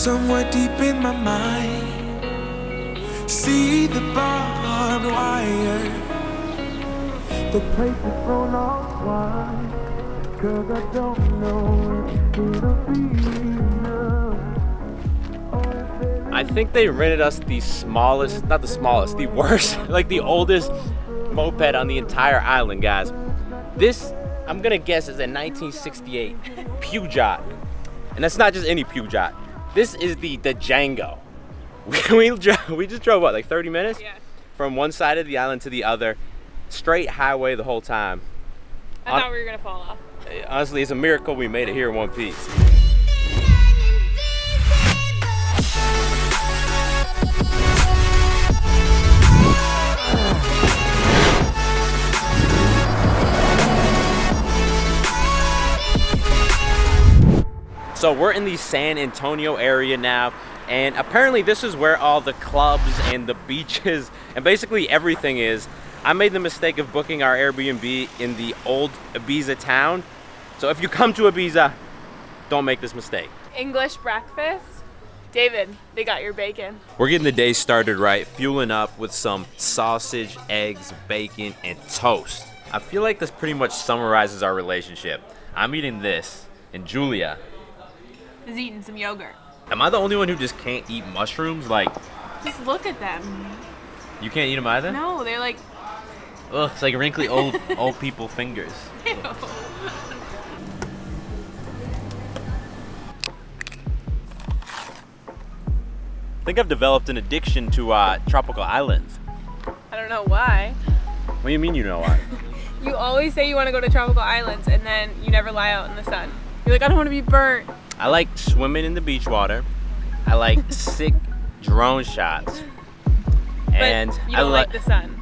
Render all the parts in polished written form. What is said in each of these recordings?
somewhere deep in my mind. See the barbed wire, the place is thrown off wide, 'cause I don't know if it'll be enough. I think they rented us the smallest, not the smallest, the worst, like the oldest moped on the entire island, guys. This, I'm gonna guess, is a 1968 Peugeot. And that's not just any Peugeot. This is the Django. We just drove, what, like 30 minutes? Yeah. From one side of the island to the other. Straight highway the whole time. I thought we were gonna fall off. Honestly, it's a miracle we made it here in one piece. So we're in the San Antonio area now, and apparently this is where all the clubs and the beaches and basically everything is. I made the mistake of booking our Airbnb in the old IBIZA town. So if you come to IBIZA, don't make this mistake. English breakfast. David, they got your bacon. We're getting the day started right, fueling up with some sausage, eggs, bacon, and toast. I feel like this pretty much summarizes our relationship. I'm eating this, and Julia Is eating some yogurt. am I the only one who just can't eat mushrooms? Like, Just look at them. you can't eat them either? No, they're like, Ugh, it's like wrinkly old people fingers. ew. I think I've developed an addiction to tropical islands. I don't know why. What do you mean you know why? You always say you want to go to tropical islands and then you never lie out in the sun. You're like, I don't want to be burnt. I like swimming in the beach water. I like sick drone shots. And But you don't like the sun.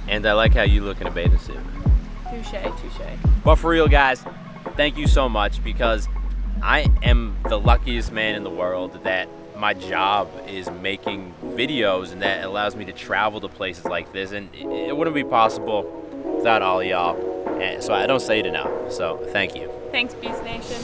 And I like how you look in a bathing suit. Touche, touche. But for real, guys, thank you so much, because I am the luckiest man in the world that my job is making videos, and that allows me to travel to places like this, and it wouldn't be possible without all y'all. And so I don't say it enough, so thank you. Thanks, Beast Nation.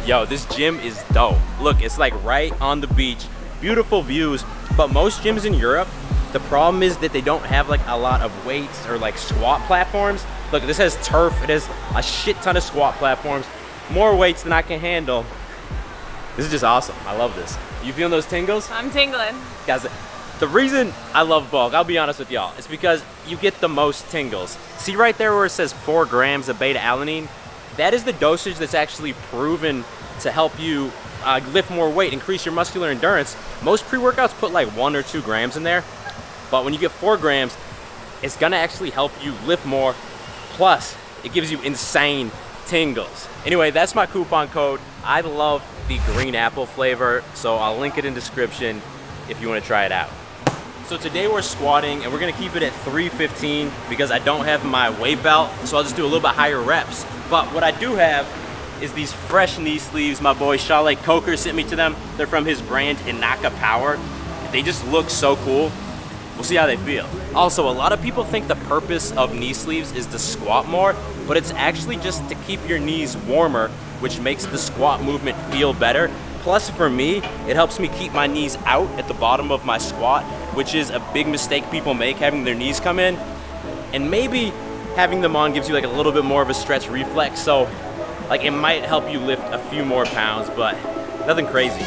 Yo, this gym is dope. Look, it's like right on the beach, beautiful views, but most gyms in Europe, the problem is that they don't have like a lot of weights or like squat platforms. Look, this has turf, it has a shit ton of squat platforms, more weights than I can handle. This is just awesome, I love this. You feeling those tingles? I'm tingling. Guys, the reason I love bulk, I'll be honest with y'all, is because you get the most tingles. See right there where it says 4 grams of beta-alanine? That is the dosage that's actually proven to help you lift more weight, increase your muscular endurance. Most pre-workouts put like 1 or 2 grams in there, but when you get 4 grams, it's gonna actually help you lift more, plus it gives you insane tingles. Anyway, that's my coupon code. I love the green apple flavor, so I'll link it in description if you wanna try it out. So today we're squatting, and we're gonna keep it at 315 because I don't have my weight belt, so I'll just do a little bit higher reps. But what I do have is these fresh knee sleeves. My boy Shale Coker sent me to them. They're from his brand Inaka Power. They just look so cool. We'll see how they feel. Also, a lot of people think the purpose of knee sleeves is to squat more, but it's actually just to keep your knees warmer, which makes the squat movement feel better. Plus, for me, it helps me keep my knees out at the bottom of my squat, which is a big mistake people make, having their knees come in. And maybe having them on gives you like a little bit more of a stretch reflex, so like it might help you lift a few more pounds, but nothing crazy.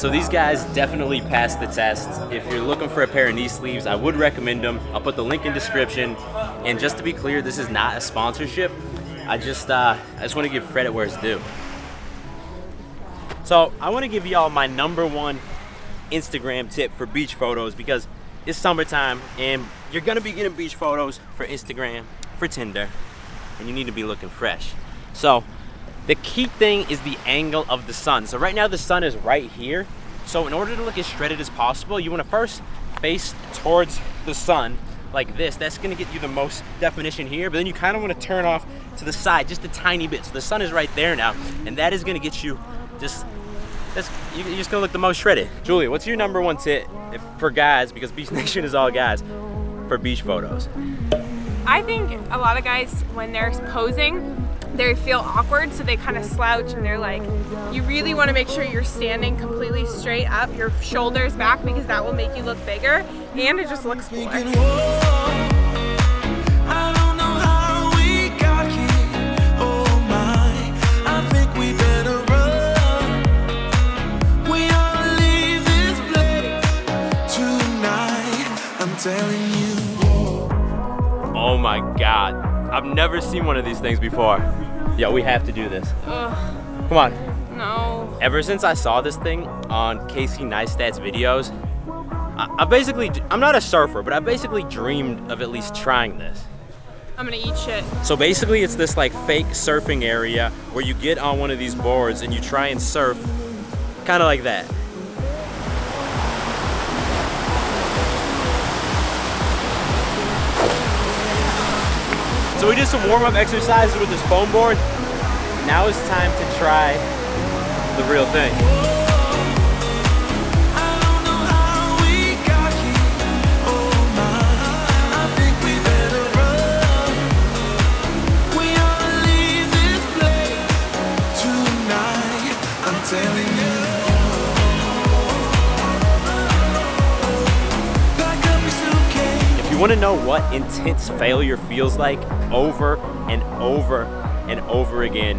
So these guys definitely passed the test. If you're looking for a pair of knee sleeves, I would recommend them. I'll put the link in description. And just to be clear, this is not a sponsorship. I just want to give credit where it's due. So I want to give y'all my #1 Instagram tip for beach photos, because it's summertime and you're gonna be getting beach photos for Instagram, for Tinder, and you need to be looking fresh. So the key thing is the angle of the sun. So right now the sun is right here. So in order to look as shredded as possible, you want to first face towards the sun like this. That's gonna get you the most definition here, but then you kind of want to turn off to the side just a tiny bit. So the sun is right there now, and that is gonna get you you're just gonna look the most shredded. Julia, what's your #1 tip for guys, because Beach Nation is all guys, for beach photos? I think a lot of guys, when they're posing, they feel awkward, so they kind of slouch, and they're like, you really want to make sure you're standing completely straight up, your shoulders back, because that will make you look bigger, and it just looks cooler. Oh my God, I've never seen one of these things before. Yo, we have to do this. Ugh. Come on. No. Ever since I saw this thing on Casey Neistat's videos, I'm not a surfer, but I basically dreamed of at least trying this. I'm gonna eat shit. So basically it's this like fake surfing area where you get on one of these boards and you try and surf kind of like that. So we did some warm-up exercises with this foam board. Now it's time to try the real thing. If you want to know what intense failure feels like over and over and over again,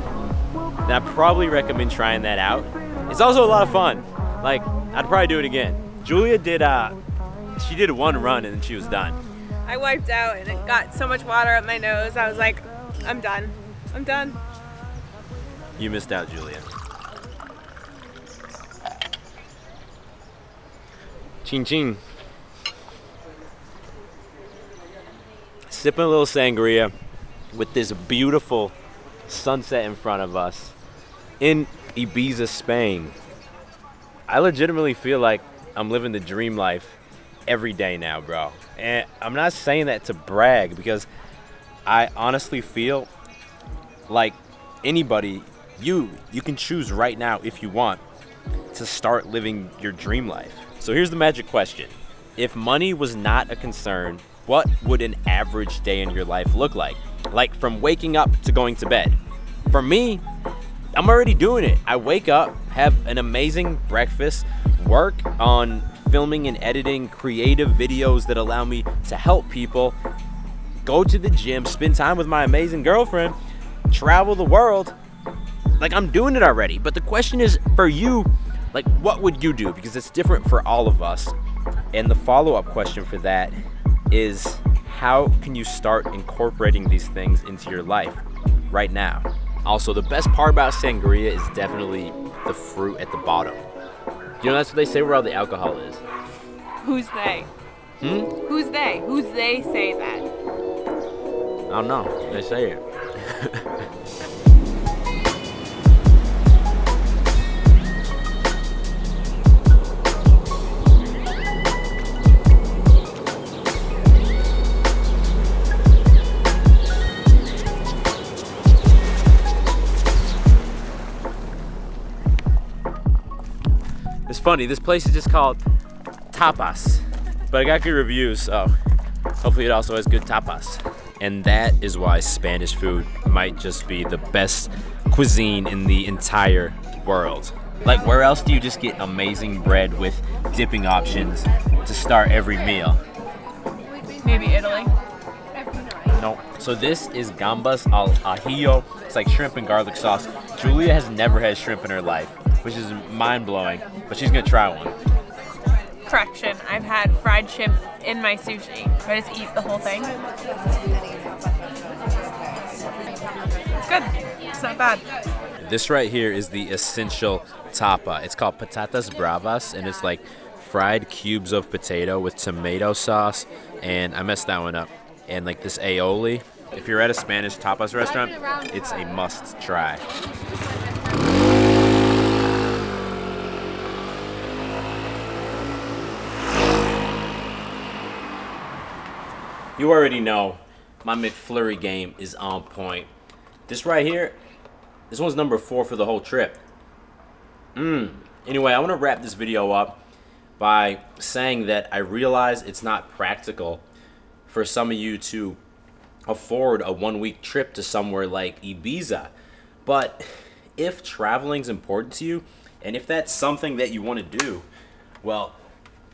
then I probably recommend trying that out. It's also a lot of fun. Like, I'd probably do it again. Julia did, she did one run and then she was done. I wiped out and it got so much water up my nose. I was like, I'm done. I'm done. You missed out, Julia. Ching ching. Sipping a little sangria with this beautiful sunset in front of us in Ibiza, Spain. I legitimately feel like I'm living the dream life every day now, bro. And I'm not saying that to brag, because I honestly feel like anybody, you can choose right now if you want to start living your dream life. So here's the magic question. If money was not a concern, what would an average day in your life look like? Like from waking up to going to bed. For me, I'm already doing it. I wake up, have an amazing breakfast, work on filming and editing creative videos that allow me to help people, go to the gym, spend time with my amazing girlfriend, travel the world. Like, I'm doing it already. But the question is, for you, like, what would you do? Because it's different for all of us. And the follow-up question for that is, how can you start incorporating these things into your life right now? Also, the best part about sangria is definitely the fruit at the bottom. You know, that's what they say where all the alcohol is. Who's they? Who's they? Who's they say that? I don't know. They say it. It's funny, this place is just called Tapas, but I got good reviews, so hopefully it also has good tapas. And that is why Spanish food might just be the best cuisine in the entire world. Like, where else do you just get amazing bread with dipping options to start every meal? Maybe Italy. No. So this is gambas al ajillo. It's like shrimp and garlic sauce. Julia has never had shrimp in her life. which is mind-blowing, but she's gonna try one. Correction, I've had fried shrimp in my sushi. Do I just eat the whole thing? It's good. It's not bad. This right here is the essential tapa. It's called patatas bravas, and it's like fried cubes of potato with tomato sauce, and I messed that one up. And like this aioli. If you're at a Spanish tapas restaurant, it's a must try. You already know my McFlurry game is on point. This right here, this one's number 4 for the whole trip. Anyway, I want to wrap this video up by saying that I realize it's not practical for some of you to afford a 1-week trip to somewhere like Ibiza. But if traveling's important to you, and if that's something that you want to do, well,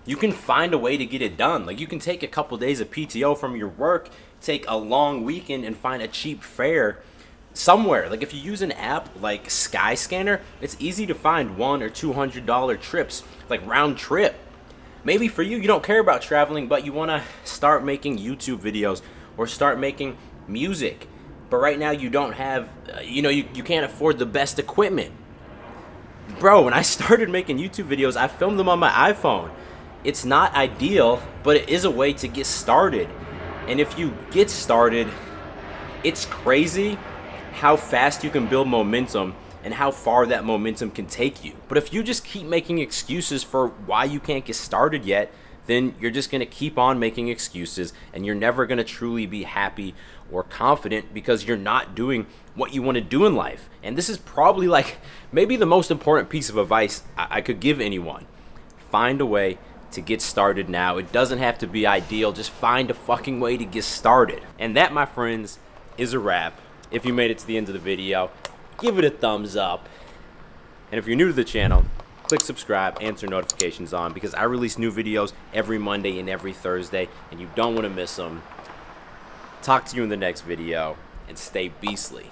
you can find a way to get it done. Like, you can take a couple days of PTO from your work, take a long weekend, and find a cheap fare somewhere. Like, if you use an app like Skyscanner, it's easy to find $100 or $200 trips, like round trip. Maybe for you, you don't care about traveling, but you want to start making YouTube videos or start making music. But right now you don't have, you can't afford the best equipment. Bro, when I started making YouTube videos, I filmed them on my iPhone. It's not ideal, but it is a way to get started. And if you get started, it's crazy how fast you can build momentum and how far that momentum can take you. But if you just keep making excuses for why you can't get started yet, then you're just gonna keep on making excuses, and you're never gonna truly be happy or confident because you're not doing what you wanna do in life. And this is probably like maybe the most important piece of advice I could give anyone. Find a way to get started now. It doesn't have to be ideal, just find a fucking way to get started. And that, my friends, is a wrap. If you made it to the end of the video, give it a thumbs up. And if you're new to the channel, click subscribe and turn notifications on, because I release new videos every Monday and every Thursday, and you don't want to miss them. Talk to you in the next video, and stay beastly.